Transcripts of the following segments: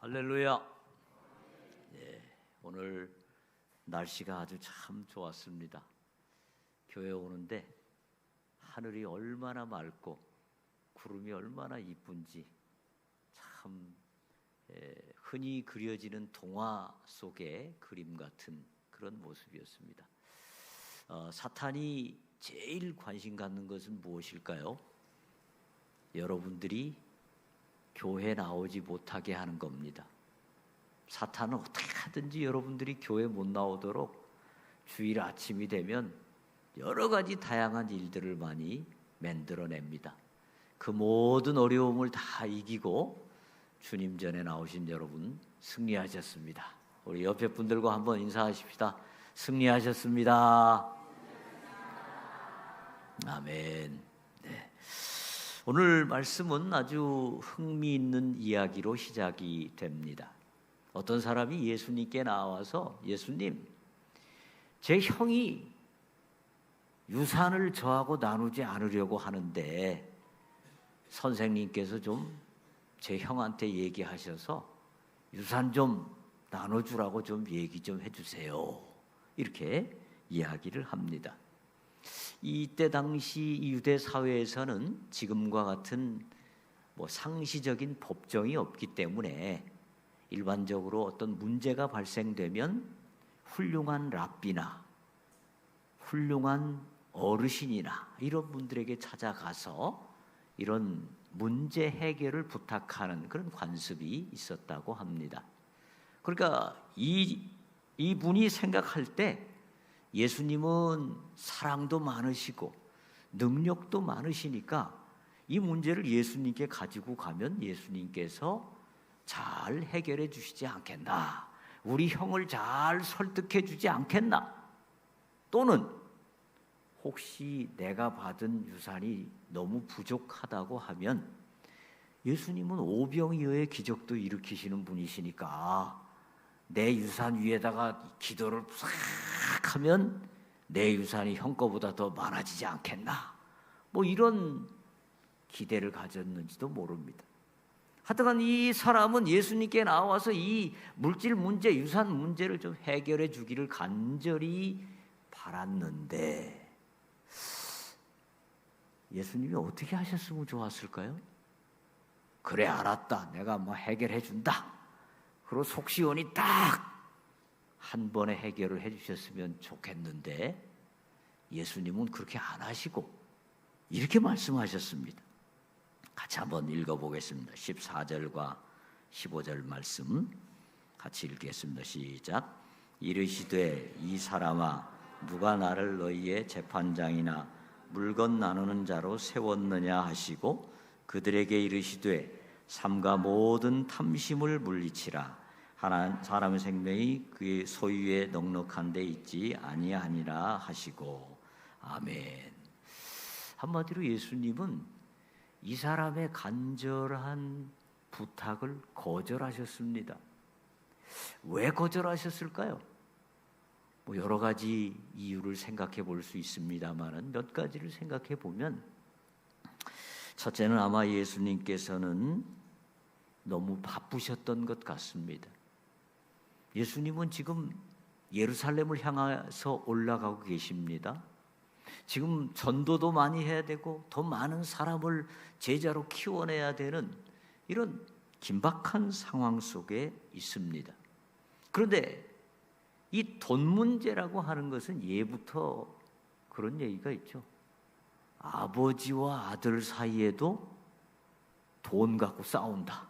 할렐루야. 오늘 날씨가 아주 참 좋았습니다. 교회 오는데 하늘이 얼마나 맑고 구름이 얼마나 이쁜지 참 흔히 그려지는 동화 속의 그림 같은 그런 모습이었습니다. 사탄이 제일 관심 갖는 것은 무엇일까요? 여러분들이 교회 나오지 못하게 하는 겁니다. 사탄은 어떻게 하든지 여러분들이 교회 못 나오도록 주일 아침이 되면 여러 가지 다양한 일들을 많이 만들어냅니다. 그 모든 어려움을 다 이기고 주님 전에 나오신 여러분 승리하셨습니다. 우리 옆에 분들과 한번 인사하십시다. 승리하셨습니다. 아멘. 네. 오늘 말씀은 아주 흥미있는 이야기로 시작이 됩니다. 어떤 사람이 예수님께 나와서 예수님, 제 형이 유산을 저하고 나누지 않으려고 하는데 선생님께서 좀 제 형한테 얘기하셔서 유산 좀 나눠주라고 좀 얘기 좀 해주세요. 이렇게 이야기를 합니다. 이때 당시 유대 사회에서는 지금과 같은 상시적인 법정이 없기 때문에 일반적으로 어떤 문제가 발생되면 훌륭한 랍비나 훌륭한 어르신이나 이런 분들에게 찾아가서 이런 문제 해결을 부탁하는 그런 관습이 있었다고 합니다. 그러니까 이분이 생각할 때 예수님은 사랑도 많으시고 능력도 많으시니까 이 문제를 예수님께 가지고 가면 예수님께서 잘 해결해 주시지 않겠나, 우리 형을 잘 설득해 주지 않겠나, 또는 혹시 내가 받은 유산이 너무 부족하다고 하면 예수님은 오병이어의 기적도 일으키시는 분이시니까 내 유산 위에다가 기도를 싹 하면 내 유산이 형 거보다 더 많아지지 않겠나, 이런 기대를 가졌는지도 모릅니다. 하여간 이 사람은 예수님께 나와서 이 물질 문제, 유산 문제를 좀 해결해 주기를 간절히 바랐는데 예수님이 어떻게 하셨으면 좋았을까요? 그래, 알았다, 내가 해결해 준다. 그리고 속 시원히 딱 한 번에 해결을 해주셨으면 좋겠는데 예수님은 그렇게 안 하시고 이렇게 말씀하셨습니다. 같이 한번 읽어보겠습니다. 14절과 15절 말씀 같이 읽겠습니다. 시작. 이르시되 이 사람아, 누가 나를 너희의 재판장이나 물건 나누는 자로 세웠느냐 하시고 그들에게 이르시되 삼가 모든 탐심을 물리치라. 하나 사람의 생명이 그의 소유에 넉넉한 데 있지 아니하니라 하시고. 아멘. 한마디로 예수님은 이 사람의 간절한 부탁을 거절하셨습니다. 왜 거절하셨을까요? 여러 가지 이유를 생각해 볼 수 있습니다만 몇 가지를 생각해 보면, 첫째는 아마 예수님께서는 너무 바쁘셨던 것 같습니다. 예수님은 지금 예루살렘을 향해서 올라가고 계십니다. 지금 전도도 많이 해야 되고 더 많은 사람을 제자로 키워내야 되는 이런 긴박한 상황 속에 있습니다. 그런데 이 돈 문제라고 하는 것은 예부터 그런 얘기가 있죠. 아버지와 아들 사이에도 돈 갖고 싸운다,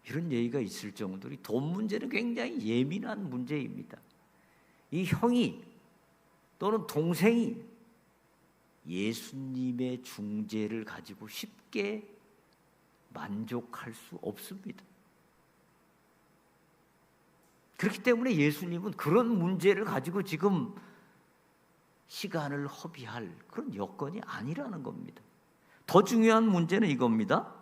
이런 얘기가 있을 정도로 돈 문제는 굉장히 예민한 문제입니다. 이 형이 또는 동생이 예수님의 중재를 가지고 쉽게 만족할 수 없습니다. 그렇기 때문에 예수님은 그런 문제를 가지고 지금 시간을 허비할 그런 여건이 아니라는 겁니다. 더 중요한 문제는 이겁니다.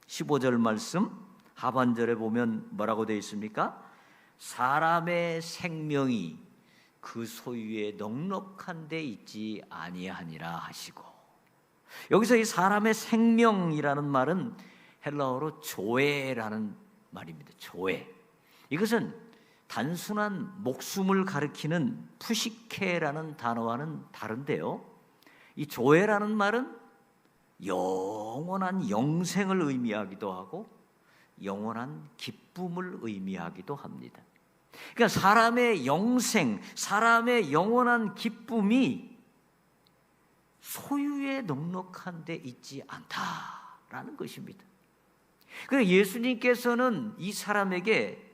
15절 말씀 하반절에 보면 뭐라고 되어 있습니까? 사람의 생명이 그 소유에 넉넉한 데 있지 아니하니라 하시고. 여기서 이 사람의 생명이라는 말은 헬라어로 조에라는 말입니다. 조회. 이것은 단순한 목숨을 가리키는 푸시케라는 단어와는 다른데요. 이 조회라는 말은 영원한 영생을 의미하기도 하고 영원한 기쁨을 의미하기도 합니다. 그러니까 사람의 영생, 사람의 영원한 기쁨이 소유에 넉넉한 데 있지 않다라는 것입니다. 그러니까 예수님께서는 이 사람에게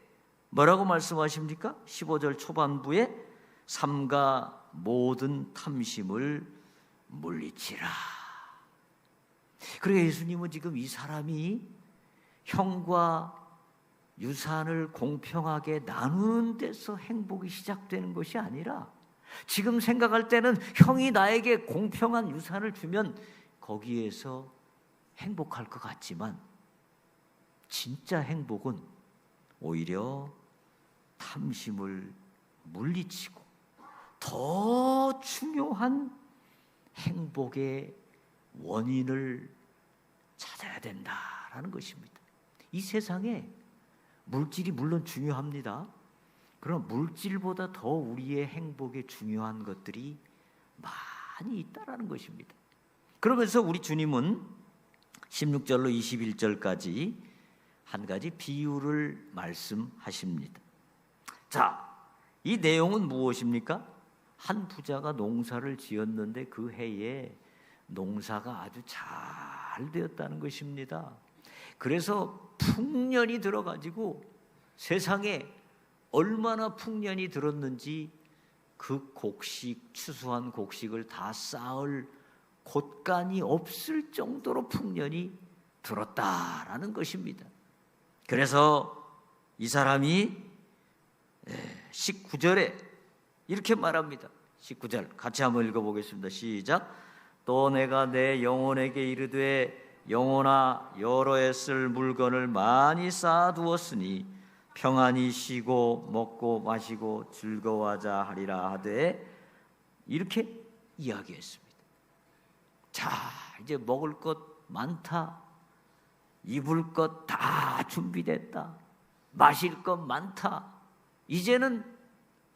뭐라고 말씀하십니까? 15절 초반부에 삼가 모든 탐심을 물리치라. 그러니까 예수님은 지금 이 사람이 형과 유산을 공평하게 나누는 데서 행복이 시작되는 것이 아니라 지금 생각할 때는 형이 나에게 공평한 유산을 주면 거기에서 행복할 것 같지만 진짜 행복은 오히려 탐심을 물리치고 더 중요한 행복의 원인을 찾아야 된다라는 것입니다. 이 세상에 물질이 물론 중요합니다. 그러나 물질보다 더 우리의 행복에 중요한 것들이 많이 있다라는 것입니다. 그러면서 우리 주님은 16절로 21절까지 한 가지 비유를 말씀하십니다. 자, 이 내용은 무엇입니까? 한 부자가 농사를 지었는데 그 해에 농사가 아주 잘 되었다는 것입니다. 그래서 풍년이 들어가지고 세상에 얼마나 풍년이 들었는지 그 곡식, 추수한 곡식을 다 쌓을 곳간이 없을 정도로 풍년이 들었다라는 것입니다. 그래서 이 사람이 19절에 이렇게 말합니다. 19절 같이 한번 읽어보겠습니다. 시작. 또 내가 내 영혼에게 이르되 영혼아 여러 해 쓸 물건을 많이 쌓아두었으니 평안히 쉬고 먹고 마시고 즐거워하자 하리라 하되 이렇게 이야기했습니다. 자, 이제 먹을 것 많다, 입을 것 다 준비됐다, 마실 것 많다. 이제는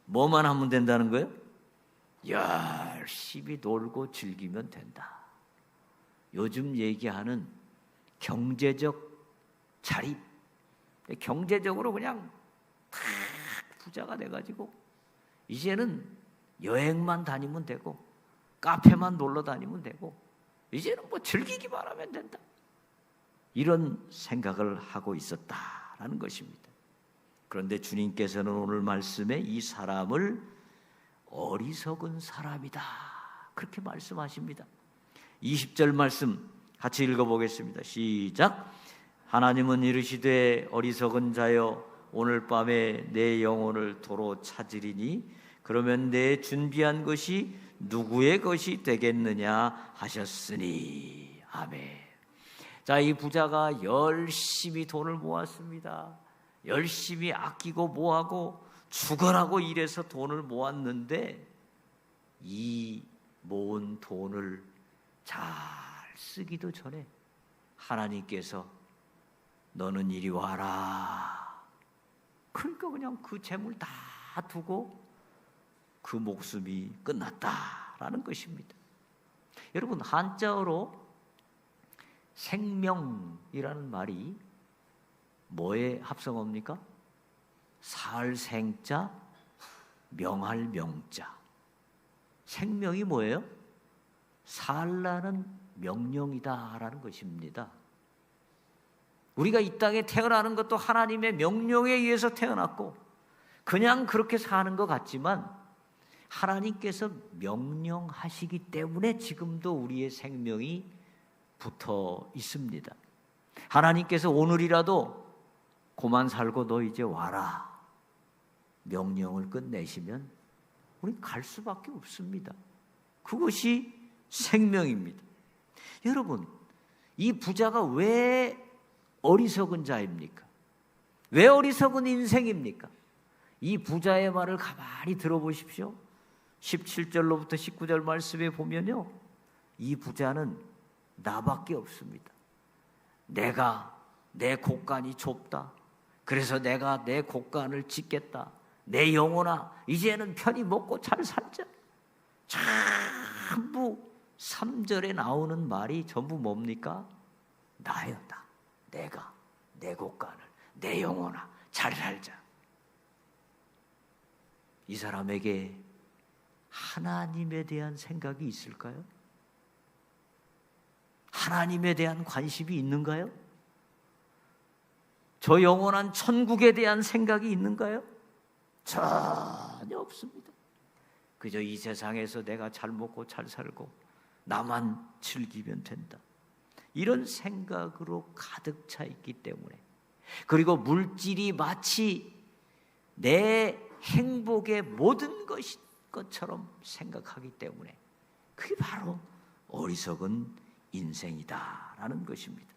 뭐만 하면 된다는 거예요? 열심히 놀고 즐기면 된다. 요즘 얘기하는 경제적 자립, 경제적으로 그냥 다 부자가 돼가지고 이제는 여행만 다니면 되고 카페만 놀러 다니면 되고 이제는 뭐 즐기기만 하면 된다. 이런 생각을 하고 있었다라는 것입니다. 그런데 주님께서는 오늘 말씀에 이 사람을 어리석은 사람이다 그렇게 말씀하십니다. 20절 말씀 같이 읽어보겠습니다. 시작. 하나님은 이르시되 어리석은 자여 오늘 밤에 내 영혼을 도로 찾으리니 그러면 내 준비한 것이 누구의 것이 되겠느냐 하셨으니. 아멘. 자, 이 부자가 열심히 돈을 모았습니다. 열심히 아끼고 모아고 죽어라고 일해서 돈을 모았는데 이 모은 돈을 잘 쓰기도 전에 하나님께서 너는 이리 와라. 그러니까 그냥 그 재물 다 두고 그 목숨이 끝났다라는 것입니다. 여러분, 한자어로 생명이라는 말이 뭐의 합성어입니까? 살 생자, 명할 명자. 생명이 뭐예요? 살라는 명령이다라는 것입니다. 우리가 이 땅에 태어나는 것도 하나님의 명령에 의해서 태어났고 그냥 그렇게 사는 것 같지만 하나님께서 명령하시기 때문에 지금도 우리의 생명이 붙어 있습니다. 하나님께서 오늘이라도 고만 살고 너 이제 와라 명령을 끝내시면 우리 갈 수밖에 없습니다. 그것이 생명입니다. 여러분, 이 부자가 왜 어리석은 자입니까? 왜 어리석은 인생입니까? 이 부자의 말을 가만히 들어보십시오. 17절로부터 19절 말씀에 보면요, 이 부자는 나밖에 없습니다. 내 곳간이 좁다, 그래서 내가 내 곳간을 짓겠다. 내 영혼아, 이제는 편히 먹고 잘 살자. 전부 3절에 나오는 말이 전부 뭡니까? 나요, 나. 내가 내 곳간을, 내 영혼아, 잘 살자. 이 사람에게 하나님에 대한 생각이 있을까요? 하나님에 대한 관심이 있는가요? 저 영원한 천국에 대한 생각이 있는가요? 전혀 없습니다. 그저 이 세상에서 내가 잘 먹고 잘 살고 나만 즐기면 된다. 이런 생각으로 가득 차 있기 때문에, 그리고 물질이 마치 내 행복의 모든 것처럼 생각하기 때문에 그게 바로 어리석은 인생이다라는 것입니다.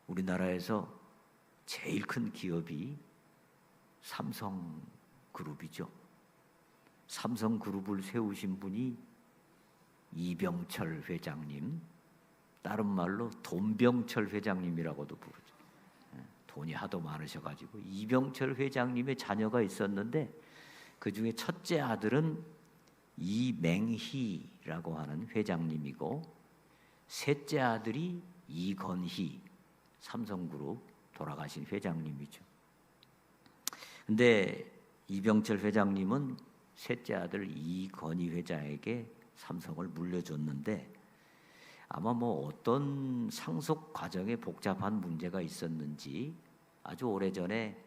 우리나라에서 제일 큰 기업이 삼성그룹이죠. 삼성그룹을 세우신 분이 이병철 회장님, 다른 말로 돈병철 회장님이라고도 부르죠. 돈이 하도 많으셔가지고 이병철 회장님의 자녀가 있었는데 그 중에 첫째 아들은 이맹희라고 하는 회장님이고, 셋째 아들이 이건희, 삼성그룹 돌아가신 회장님이죠. 근데 이병철 회장님은 셋째 아들 이건희 회장에게 삼성을 물려줬는데, 아마 어떤 상속 과정에 복잡한 문제가 있었는지 아주 오래전에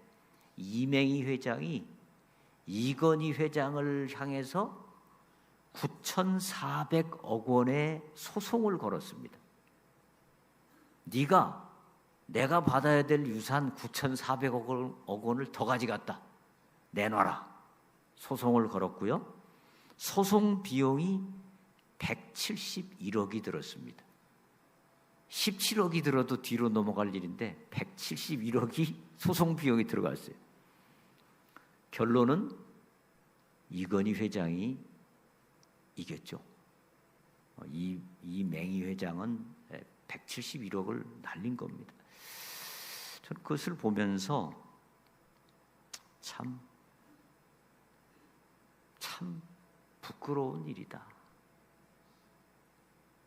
이맹희 회장이 이건희 회장을 향해서 9,400억 원의 소송을 걸었습니다. 내가 받아야 될 유산 9,400억 원을 더 가져갔다. 내놔라. 소송을 걸었고요. 소송 비용이 171억이 들었습니다. 17억이 들어도 뒤로 넘어갈 일인데 171억이 소송 비용이 들어갔어요. 결론은 이건희 회장이 이겼죠. 이맹희 회장은 171억을 날린 겁니다. 저는 그것을 보면서 참 부끄러운 일이다.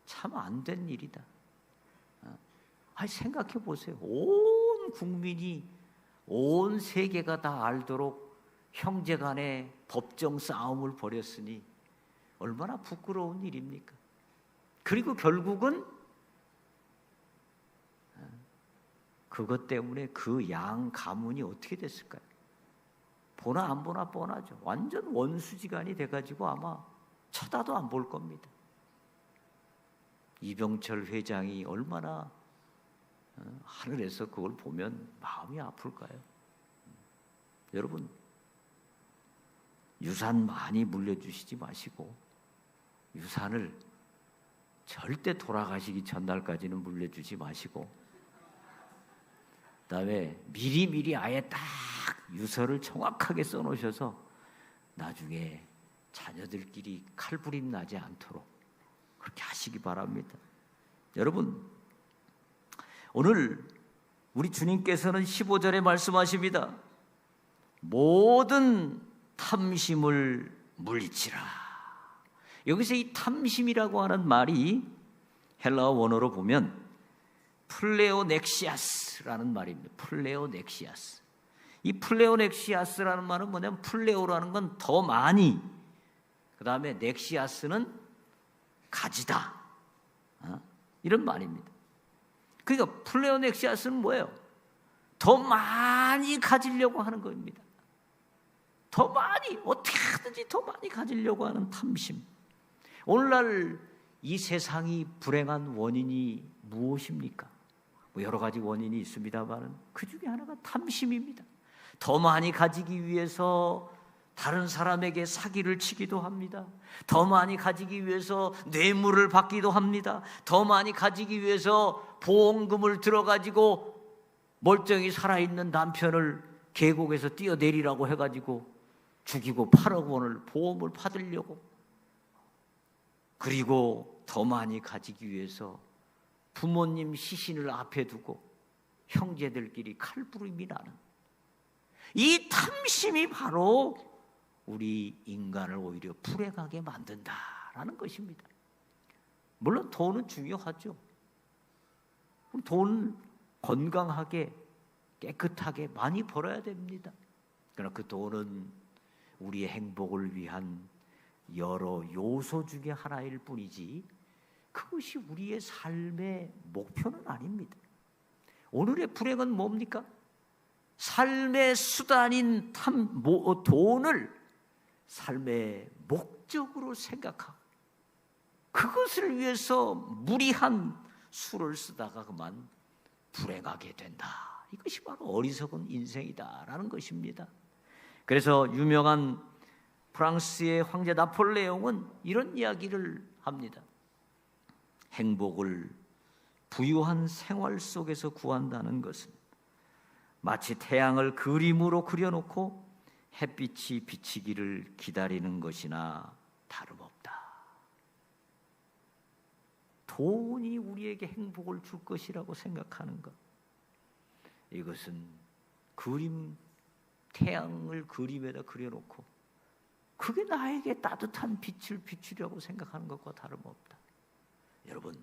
참 안 된 일이다. 생각해 보세요. 온 국민이, 온 세계가 다 알도록 형제간의 법정 싸움을 벌였으니 얼마나 부끄러운 일입니까? 그리고 결국은 그것 때문에 그 양 가문이 어떻게 됐을까요? 보나 안 보나 뻔하죠. 완전 원수지간이 돼가지고 아마 쳐다도 안 볼 겁니다. 이병철 회장이 얼마나 하늘에서 그걸 보면 마음이 아플까요? 여러분, 유산 많이 물려주시지 마시고 유산을 절대 돌아가시기 전날까지는 물려주지 마시고, 그다음에 미리 아예 딱 유서를 정확하게 써놓으셔서 나중에 자녀들끼리 칼부림 나지 않도록 그렇게 하시기 바랍니다. 여러분, 오늘 우리 주님께서는 15절에 말씀하십니다. 모든 탐심을 물리치라. 여기서 이 탐심이라고 하는 말이 헬라어 원어로 보면 플레오넥시아스라는 말입니다. 플레오넥시아스. 이 플레오넥시아스라는 말은 뭐냐면, 플레오라는 건 더 많이, 그 다음에 넥시아스는 가지다, 이런 말입니다. 그러니까 플레오넥시아스는 뭐예요? 더 많이 가지려고 하는 겁니다. 더 많이, 어떻게 하든지 더 많이 가지려고 하는 탐심. 오늘날 이 세상이 불행한 원인이 무엇입니까? 여러 가지 원인이 있습니다만 그 중에 하나가 탐심입니다. 더 많이 가지기 위해서 다른 사람에게 사기를 치기도 합니다. 더 많이 가지기 위해서 뇌물을 받기도 합니다. 더 많이 가지기 위해서 보험금을 들어가지고 멀쩡히 살아있는 남편을 계곡에서 뛰어내리라고 해가지고 죽이고 8억 원을 보험을 받으려고, 그리고 더 많이 가지기 위해서 부모님 시신을 앞에 두고 형제들끼리 칼부림이 나는 이 탐심이 바로 우리 인간을 오히려 불행하게 만든다라는 것입니다. 물론 돈은 중요하죠. 돈 건강하게 깨끗하게 많이 벌어야 됩니다. 그러나 그 돈은 우리의 행복을 위한 여러 요소 중에 하나일 뿐이지 그것이 우리의 삶의 목표는 아닙니다. 오늘의 불행은 뭡니까? 삶의 수단인 돈을 삶의 목적으로 생각하고 그것을 위해서 무리한 수를 쓰다가 그만 불행하게 된다. 이것이 바로 어리석은 인생이다라는 것입니다. 그래서 유명한 프랑스의 황제 나폴레옹은 이런 이야기를 합니다. 행복을 부유한 생활 속에서 구한다는 것은 마치 태양을 그림으로 그려놓고 햇빛이 비치기를 기다리는 것이나 다름없다. 돈이 우리에게 행복을 줄 것이라고 생각하는 것, 이것은 태양을 그림에다 그려놓고 그게 나에게 따뜻한 빛을 비추려고 생각하는 것과 다름없다. 여러분,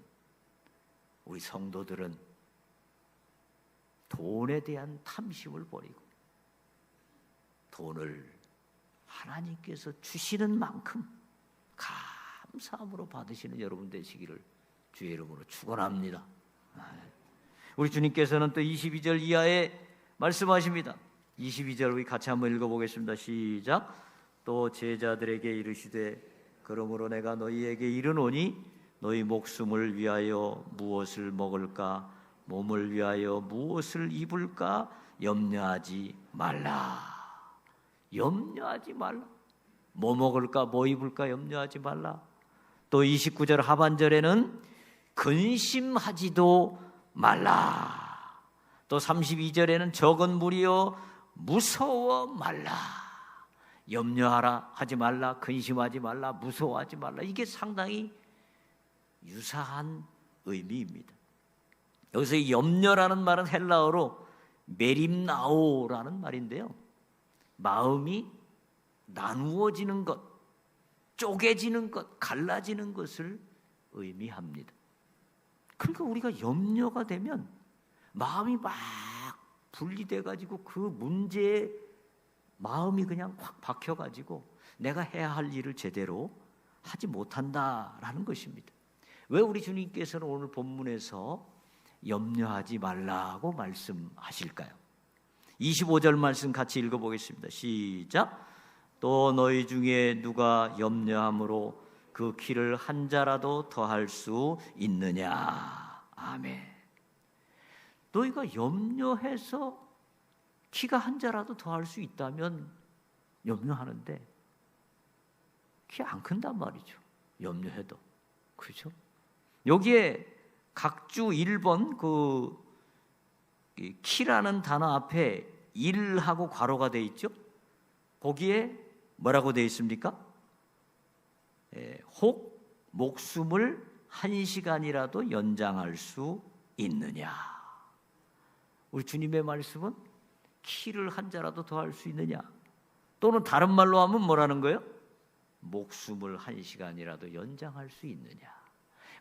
우리 성도들은 돈에 대한 탐심을 버리고 돈을 하나님께서 주시는 만큼 감사함으로 받으시는 여러분 되시기를 주의 이름으로 축원합니다. 우리 주님께서는 또 22절 이하에 말씀하십니다. 22절 우리 같이 한번 읽어보겠습니다. 시작. 또 제자들에게 이르시되 그러므로 내가 너희에게 이르노니 너희 목숨을 위하여 무엇을 먹을까 몸을 위하여 무엇을 입을까 염려하지 말라. 염려하지 말라. 뭐 먹을까 뭐 입을까 염려하지 말라. 또 29절 하반절에는 근심하지도 말라. 또 32절에는 적은 무리여 무서워 말라. 염려하라 하지 말라. 근심하지 말라. 무서워하지 말라. 이게 상당히 유사한 의미입니다. 여기서 이 염려라는 말은 헬라어로 메림나오라는 말인데요, 마음이 나누어지는 것, 쪼개지는 것, 갈라지는 것을 의미합니다. 그러니까 우리가 염려가 되면 마음이 막 분리돼 가지고 그 문제에 마음이 그냥 확 박혀 가지고 내가 해야 할 일을 제대로 하지 못한다라는 것입니다. 왜 우리 주님께서는 오늘 본문에서 염려하지 말라고 말씀하실까요? 25절 말씀 같이 읽어보겠습니다. 시작. 또 너희 중에 누가 염려함으로 그 키를 한 자라도 더할 수 있느냐. 아멘. 너희가 염려해서 키가 한 자라도 더할 수 있다면 염려하는데 키 안 큰단 말이죠. 염려해도. 그렇죠? 여기에 각주 1번 그 키라는 단어 앞에 1하고 괄호가 되어 있죠. 거기에 뭐라고 되어 있습니까? 혹 목숨을 1시간이라도 연장할 수 있느냐. 우리 주님의 말씀은 키를 한 자라도 더 할 수 있느냐, 또는 다른 말로 하면 뭐라는 거예요? 목숨을 1시간이라도 연장할 수 있느냐.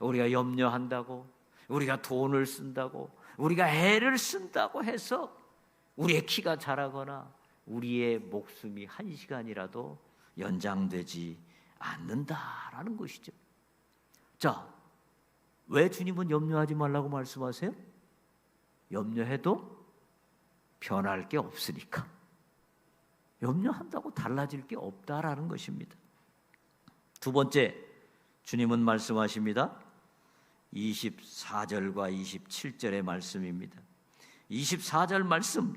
우리가 염려한다고, 우리가 돈을 쓴다고, 우리가 애를 쓴다고 해서 우리의 키가 자라거나 우리의 목숨이 1시간이라도 연장되지 않는다라는 것이죠. 자, 왜 주님은 염려하지 말라고 말씀하세요? 염려해도 변할 게 없으니까. 염려한다고 달라질 게 없다라는 것입니다. 두 번째, 주님은 말씀하십니다. 24절과 27절의 말씀입니다. 24절 말씀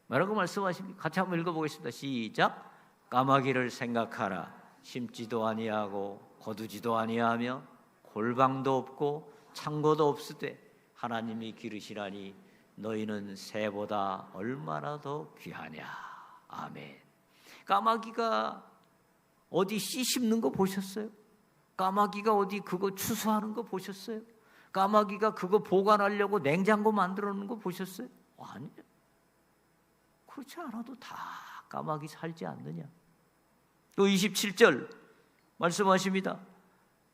뭐라고 말씀하십니까? 같이 한번 읽어보겠습니다. 시작. 까마귀를 생각하라. 심지도 아니하고 거두지도 아니하며 골방도 없고 창고도 없으되 하나님이 기르시라니 너희는 새보다 얼마나 더 귀하냐. 아멘. 까마귀가 어디 씨 씹는 거 보셨어요? 까마귀가 어디 그거 추수하는 거 보셨어요? 까마귀가 그거 보관하려고 냉장고 만들어 놓은 거 보셨어요? 아니요. 그렇지 않아도 다 까마귀 살지 않느냐. 또 27절 말씀하십니다.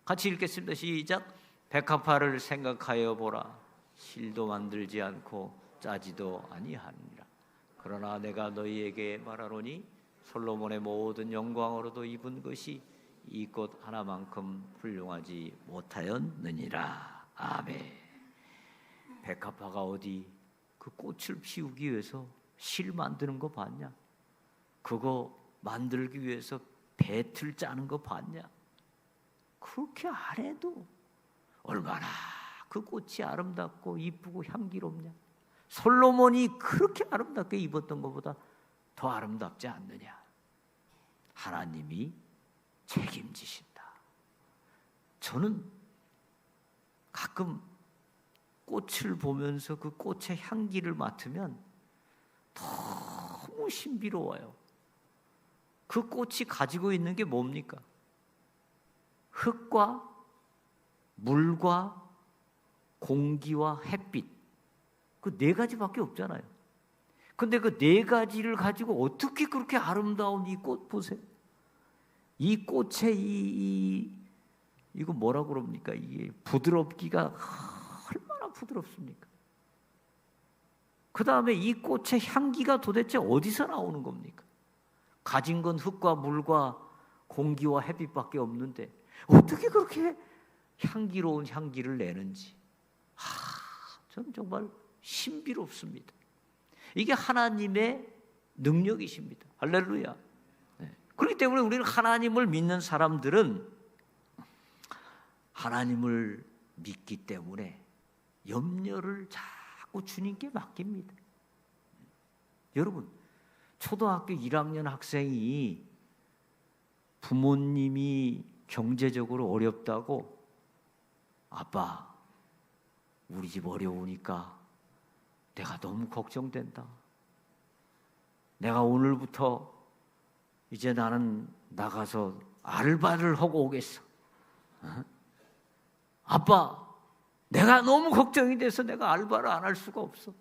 같이 읽겠습니다. 시작. 백합화를 생각하여 보라. 실도 만들지 않고 짜지도 아니하니라. 그러나 내가 너희에게 말하노니 솔로몬의 모든 영광으로도 입은 것이 이 꽃 하나만큼 훌륭하지 못하였느니라. 아멘. 백합화가 어디 그 꽃을 피우기 위해서 실 만드는 거 봤냐? 그거 만들기 위해서 배틀 짜는 거 봤냐? 그렇게 안 해도 얼마나 그 꽃이 아름답고 이쁘고 향기롭냐? 솔로몬이 그렇게 아름답게 입었던 것보다 더 아름답지 않느냐? 하나님이 책임지신다. 저는 가끔 꽃을 보면서 그 꽃의 향기를 맡으면 너무 신비로워요. 그 꽃이 가지고 있는 게 뭡니까? 흙과 물과 공기와 햇빛, 그 네 가지밖에 없잖아요. 근데 그 네 가지를 가지고 어떻게 그렇게 아름다운 이 꽃 보세요. 이 꽃의 이거 뭐라고 그럽니까? 이게 부드럽기가 얼마나 부드럽습니까? 그 다음에 이 꽃의 향기가 도대체 어디서 나오는 겁니까? 가진 건 흙과 물과 공기와 햇빛밖에 없는데 어떻게 그렇게 향기로운 향기를 내는지 저는 정말 신비롭습니다. 이게 하나님의 능력이십니다. 할렐루야. 네. 그렇기 때문에 우리는 하나님을 믿는 사람들은 하나님을 믿기 때문에 염려를 자꾸 주님께 맡깁니다. 여러분, 초등학교 1학년 학생이 부모님이 경제적으로 어렵다고 아빠, 우리 집 어려우니까 내가 너무 걱정된다. 내가 오늘부터 이제 나는 나가서 알바를 하고 오겠어. 아빠, 내가 너무 걱정이 돼서 내가 알바를 안 할 수가 없어.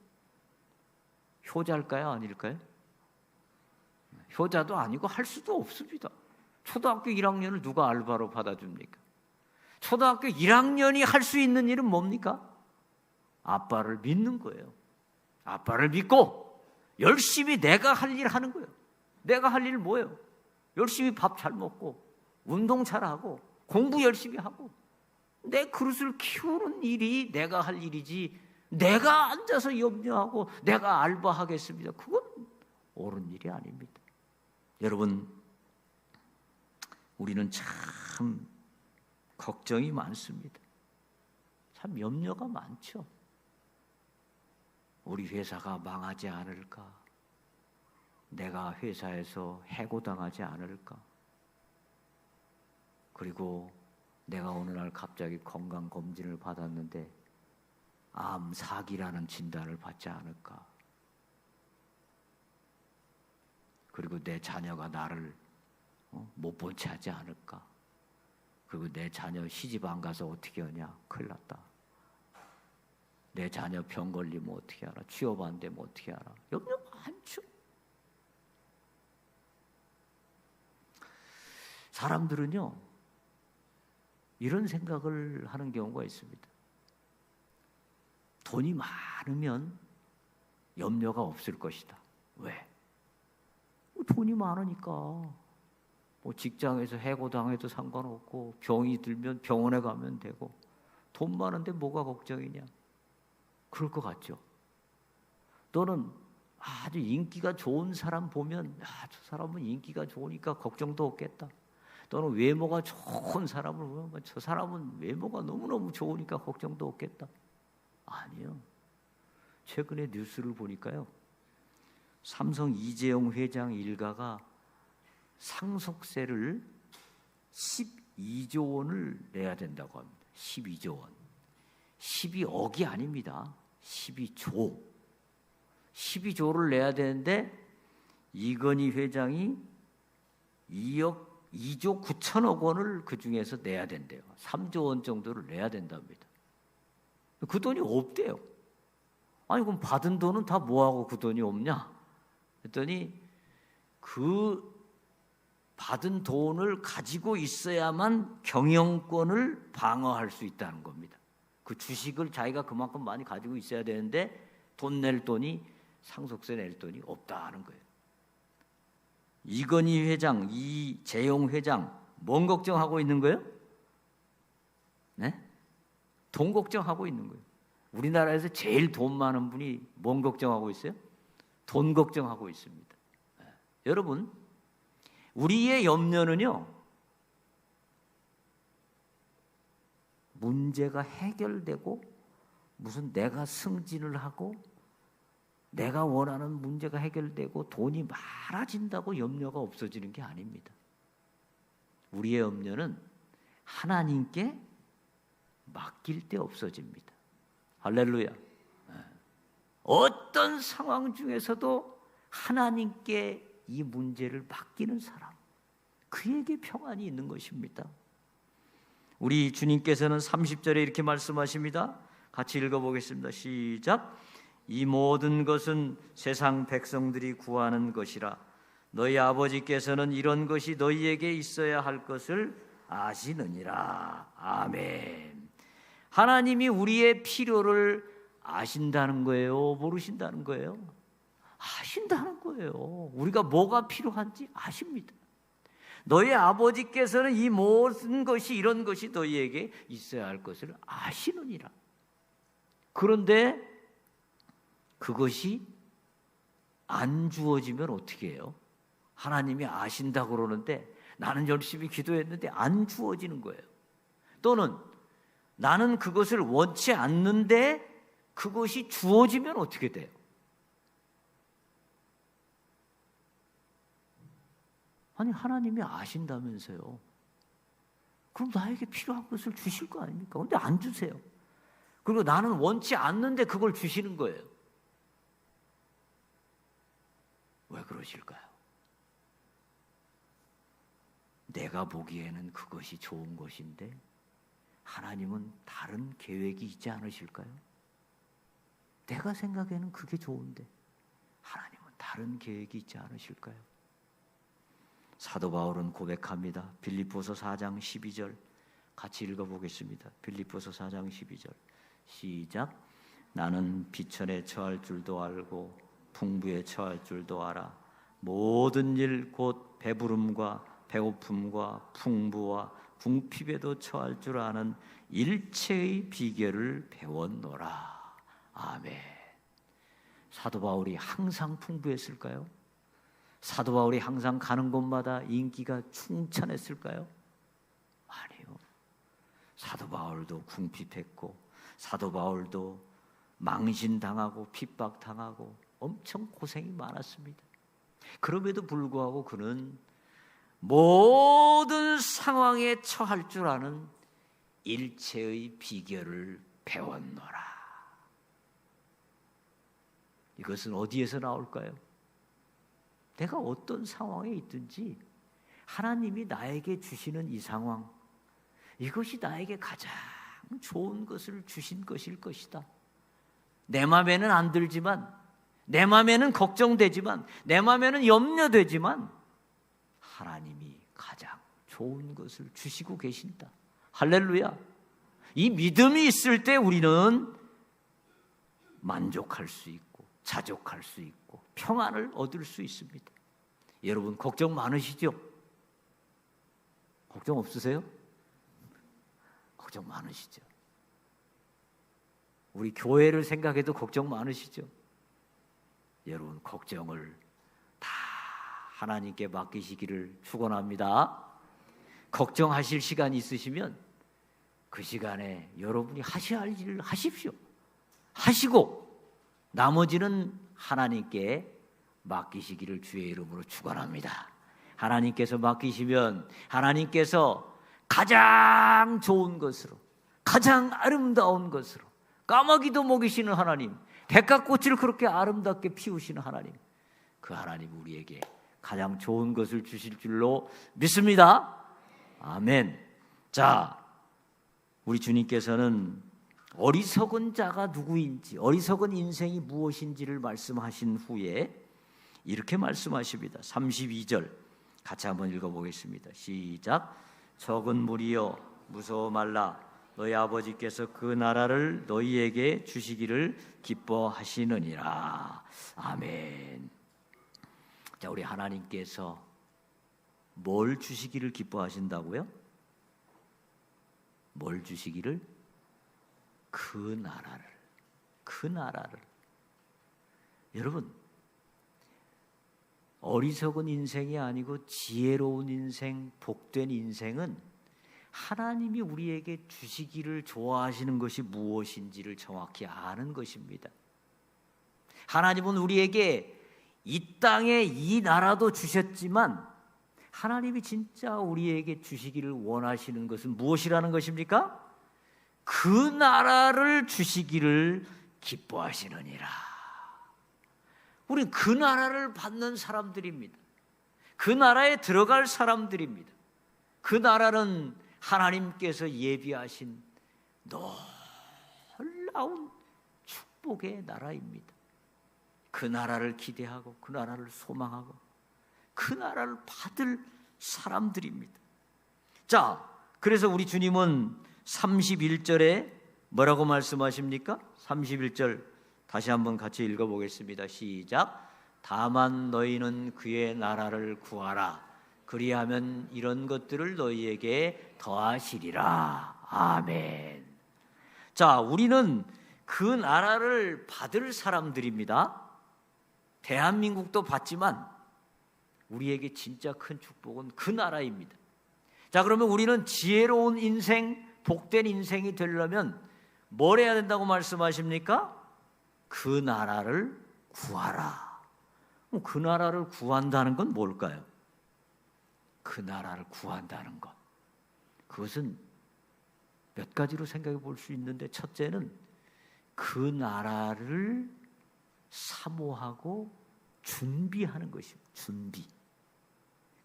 효자일까요? 아닐까요? 효자도 아니고 할 수도 없습니다. 초등학교 1학년을 누가 알바로 받아줍니까? 초등학교 1학년이 할 수 있는 일은 뭡니까? 아빠를 믿는 거예요. 아빠를 믿고 열심히 내가 할 일 하는 거예요. 내가 할 일 뭐예요? 열심히 밥 잘 먹고 운동 잘하고 공부 열심히 하고 내 그릇을 키우는 일이 내가 할 일이지, 내가 앉아서 염려하고 내가 알바하겠습니다. 그건 옳은 일이 아닙니다. 여러분, 우리는 참 걱정이 많습니다. 참 염려가 많죠. 우리 회사가 망하지 않을까? 내가 회사에서 해고당하지 않을까? 그리고 내가 어느 날 갑자기 건강검진을 받았는데 암사기라는 진단을 받지 않을까? 그리고 내 자녀가 나를 못 본 채 하지 않을까? 그리고 내 자녀 시집 안 가서 어떻게 하냐? 큰일 났다. 내 자녀 병 걸리면 어떻게 하나? 취업 안 되면 어떻게 하나? 염려 많죠. 사람들은요, 이런 생각을 하는 경우가 있습니다. 돈이 많으면 염려가 없을 것이다. 왜? 돈이 많으니까 뭐 직장에서 해고당해도 상관없고 병이 들면 병원에 가면 되고 돈 많은데 뭐가 걱정이냐? 그럴 것 같죠. 또는 아주 인기가 좋은 사람 보면 저 사람은 인기가 좋으니까 걱정도 없겠다. 또는 외모가 좋은 사람을 보면 저 사람은 외모가 너무너무 좋으니까 걱정도 없겠다. 아니요. 최근에 뉴스를 보니까요, 삼성 이재용 회장 일가가 상속세를 12조 원을 내야 된다고 합니다. 12조 원. 12억이 아닙니다. 12조. 12조를 내야 되는데 이건희 회장이 2조 9천억 원을 그 중에서 내야 된대요. 3조 원 정도를 내야 된답니다. 그 돈이 없대요. 아니 그럼 받은 돈은 다 뭐하고 그 돈이 없냐? 그랬더니 그 받은 돈을 가지고 있어야만 경영권을 방어할 수 있다는 겁니다. 그 주식을 자기가 그만큼 많이 가지고 있어야 되는데 돈 낼 돈이 상속세 낼 돈이 없다는 거예요. 이건희 회장, 이재용 회장 뭔 걱정하고 있는 거예요? 네? 돈 걱정하고 있는 거예요. 우리나라에서 제일 돈 많은 분이 뭔 걱정하고 있어요? 돈 걱정하고 있습니다. 네. 여러분, 우리의 염려는요, 문제가 해결되고 무슨 내가 승진을 하고 내가 원하는 문제가 해결되고 돈이 많아진다고 염려가 없어지는 게 아닙니다. 우리의 염려는 하나님께 맡길 때 없어집니다. 할렐루야. 어떤 상황 중에서도 하나님께 이 문제를 맡기는 사람, 그에게 평안이 있는 것입니다. 우리 주님께서는 30절에 이렇게 말씀하십니다. 같이 읽어보겠습니다. 시작. 이 모든 것은 세상 백성들이 구하는 것이라 너희 아버지께서는 이런 것이 너희에게 있어야 할 것을 아시느니라. 아멘. 하나님이 우리의 필요를 아신다는 거예요? 모르신다는 거예요? 아신다는 거예요. 우리가 뭐가 필요한지 아십니다. 너희 아버지께서는 이 모든 것이 이런 것이 너희에게 있어야 할 것을 아시느니라. 그런데 그것이 안 주어지면 어떻게 해요? 하나님이 아신다고 그러는데 나는 열심히 기도했는데 안 주어지는 거예요. 또는 나는 그것을 원치 않는데 그것이 주어지면 어떻게 돼요? 아니 하나님이 아신다면서요. 그럼 나에게 필요한 것을 주실 거 아닙니까? 그런데 안 주세요. 그리고 나는 원치 않는데 그걸 주시는 거예요. 왜 그러실까요? 내가 보기에는 그것이 좋은 것인데 하나님은 다른 계획이 있지 않으실까요? 내가 생각에는 그게 좋은데 하나님은 다른 계획이 있지 않으실까요? 사도 바울은 고백합니다. 빌립보서 4장 12절 같이 읽어보겠습니다. 빌립보서 4장 12절 시작. 나는 비천에 처할 줄도 알고 풍부에 처할 줄도 알아. 모든 일 곧 배부름과 배고픔과 풍부와 궁핍에도 처할 줄 아는 일체의 비결을 배웠노라. 아멘. 사도 바울이 항상 풍부했을까요? 사도 바울이 항상 가는 곳마다 인기가 충천했을까요? 아니요. 사도 바울도 궁핍했고 사도 바울도 망신당하고 핍박당하고 엄청 고생이 많았습니다. 그럼에도 불구하고 그는 모든 상황에 처할 줄 아는 일체의 비결을 배웠노라. 이것은 어디에서 나올까요? 내가 어떤 상황에 있든지 하나님이 나에게 주시는 이 상황, 이것이 나에게 가장 좋은 것을 주신 것일 것이다. 내 마음에는 안 들지만, 내 마음에는 걱정되지만, 내 마음에는 염려되지만 하나님이 가장 좋은 것을 주시고 계신다. 할렐루야. 이 믿음이 있을 때 우리는 만족할 수 있고 자족할 수 있고 평안을 얻을 수 있습니다. 여러분 걱정 많으시죠? 걱정 없으세요? 걱정 많으시죠? 우리 교회를 생각해도 걱정 많으시죠? 여러분 걱정을 다 하나님께 맡기시기를 축원합니다. 걱정하실 시간이 있으시면 그 시간에 여러분이 하셔야 할 일을 하십시오. 하시고 나머지는 하나님께 맡기시기를 주의 이름으로 축원합니다. 하나님께서 맡기시면 하나님께서 가장 좋은 것으로, 가장 아름다운 것으로, 까마귀도 먹이시는 하나님, 백합꽃을 그렇게 아름답게 피우시는 하나님, 그 하나님 우리에게 가장 좋은 것을 주실 줄로 믿습니다. 아멘. 자, 우리 주님께서는 어리석은 자가 누구인지, 어리석은 인생이 무엇인지를 말씀하신 후에 이렇게 말씀하십니다. 32절 같이 한번 읽어보겠습니다. 시작. 적은 무리여 무서워 말라. 너희 아버지께서 그 나라를 너희에게 주시기를 기뻐하시느니라. 아멘. 자, 우리 하나님께서 뭘 주시기를 기뻐하신다고요? 뭘 주시기를? 그 나라를. 여러분, 어리석은 인생이 아니고 지혜로운 인생, 복된 인생은 하나님이 우리에게 주시기를 좋아하시는 것이 무엇인지를 정확히 아는 것입니다. 하나님은 우리에게 이 땅에 이 나라도 주셨지만 하나님이 진짜 우리에게 주시기를 원하시는 것은 무엇이라는 것입니까? 그 나라를 주시기를 기뻐하시느니라. 우리는 그 나라를 받는 사람들입니다. 그 나라에 들어갈 사람들입니다. 그 나라는 하나님께서 예비하신 놀라운 축복의 나라입니다. 그 나라를 기대하고 그 나라를 소망하고 그 나라를 받을 사람들입니다. 자, 그래서 우리 주님은 31절에 뭐라고 말씀하십니까? 31절 다시 한번 같이 읽어보겠습니다. 시작. 다만 너희는 그의 나라를 구하라. 그리하면 이런 것들을 너희에게 더하시리라. 아멘. 자, 우리는 그 나라를 받을 사람들입니다. 대한민국도 받지만 우리에게 진짜 큰 축복은 그 나라입니다. 자, 그러면 우리는 지혜로운 인생, 복된 인생이 되려면 뭘 해야 된다고 말씀하십니까? 그 나라를 구하라. 그 나라를 구한다는 건 뭘까요? 그 나라를 구한다는 것, 그것은 몇 가지로 생각해 볼 수 있는데, 첫째는 그 나라를 사모하고 준비하는 것입니다. 준비.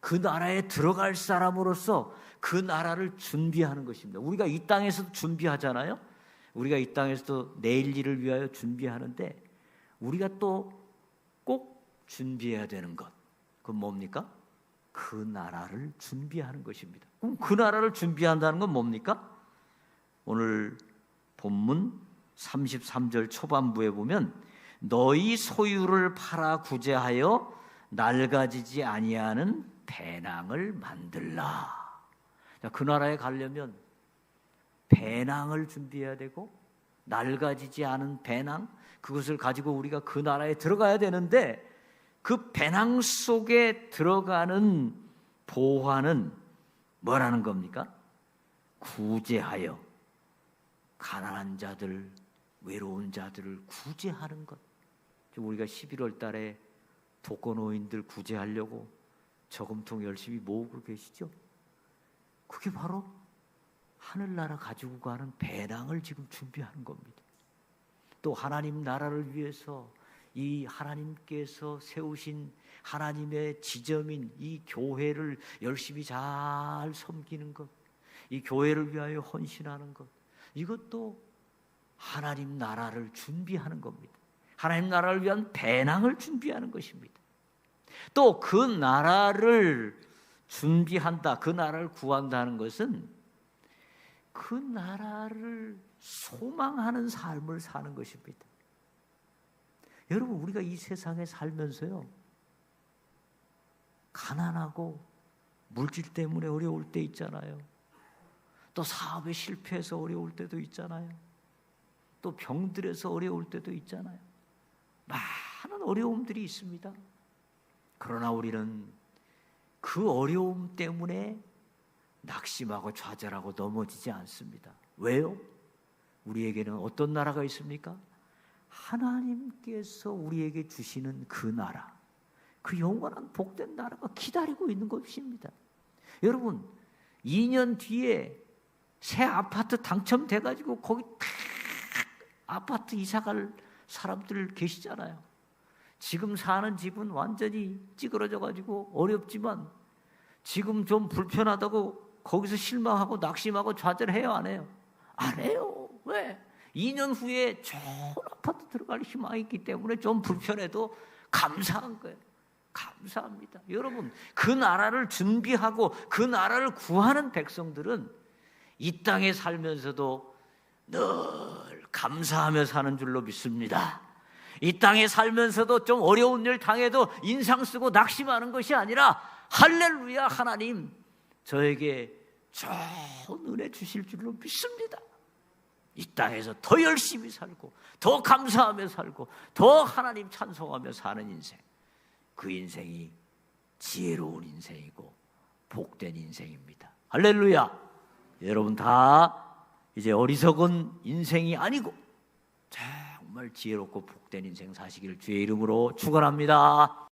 그 나라에 들어갈 사람으로서 그 나라를 준비하는 것입니다. 우리가 이 땅에서도 준비하잖아요. 우리가 이 땅에서도 내일 일을 위하여 준비하는데, 우리가 또 꼭 준비해야 되는 것, 그건 뭡니까? 그 나라를 준비하는 것입니다. 그럼 그 나라를 준비한다는 건 뭡니까? 오늘 본문 33절 초반부에 보면 너희 소유를 팔아 구제하여 낡아지지 아니하는 배낭을 만들라. 자, 그 나라에 가려면 배낭을 준비해야 되고, 낡아지지 않은 배낭, 그것을 가지고 우리가 그 나라에 들어가야 되는데, 그 배낭 속에 들어가는 보화는 뭐라는 겁니까? 구제하여 가난한 자들, 외로운 자들을 구제하는 것. 우리가 11월 달에 독거노인들 구제하려고 저금통 열심히 모으고 계시죠? 그게 바로 하늘나라 가지고 가는 배낭을 지금 준비하는 겁니다. 또 하나님 나라를 위해서 이 하나님께서 세우신 하나님의 지점인 이 교회를 열심히 잘 섬기는 것, 이 교회를 위하여 헌신하는 것, 이것도 하나님 나라를 준비하는 겁니다. 하나님 나라를 위한 배낭을 준비하는 것입니다. 또 그 나라를 준비한다, 그 나라를 구한다는 것은 그 나라를 소망하는 삶을 사는 것입니다. 여러분, 우리가 이 세상에 살면서요, 가난하고 물질 때문에 어려울 때 있잖아요. 또 사업에 실패해서 어려울 때도 있잖아요. 또 병들어서 어려울 때도 있잖아요. 많은 어려움들이 있습니다. 그러나 우리는 그 어려움 때문에 낙심하고 좌절하고 넘어지지 않습니다. 왜요? 우리에게는 어떤 나라가 있습니까? 하나님께서 우리에게 주시는 그 나라, 그 영원한 복된 나라가 기다리고 있는 것입니다. 여러분, 2년 뒤에 새 아파트 당첨돼가지고 거기 탁 아파트 이사갈 사람들 계시잖아요. 지금 사는 집은 완전히 찌그러져가지고 어렵지만 지금 좀 불편하다고 거기서 실망하고 낙심하고 좌절해요, 안 해요? 안 해요. 왜? 2년 후에 좋은 아파트 들어갈 희망이 있기 때문에 좀 불편해도 감사한 거예요. 감사합니다. 여러분, 그 나라를 준비하고 그 나라를 구하는 백성들은 이 땅에 살면서도 늘 감사하며 사는 줄로 믿습니다. 이 땅에 살면서도 좀 어려운 일 당해도 인상 쓰고 낙심하는 것이 아니라 할렐루야, 하나님 저에게 좋은 은혜 주실 줄로 믿습니다. 이 땅에서 더 열심히 살고 더 감사하며 살고 더 하나님 찬송하며 사는 인생, 그 인생이 지혜로운 인생이고 복된 인생입니다. 할렐루야. 여러분 다 이제 어리석은 인생이 아니고 정말 지혜롭고 복된 인생 사시기를 주의 이름으로 축원합니다.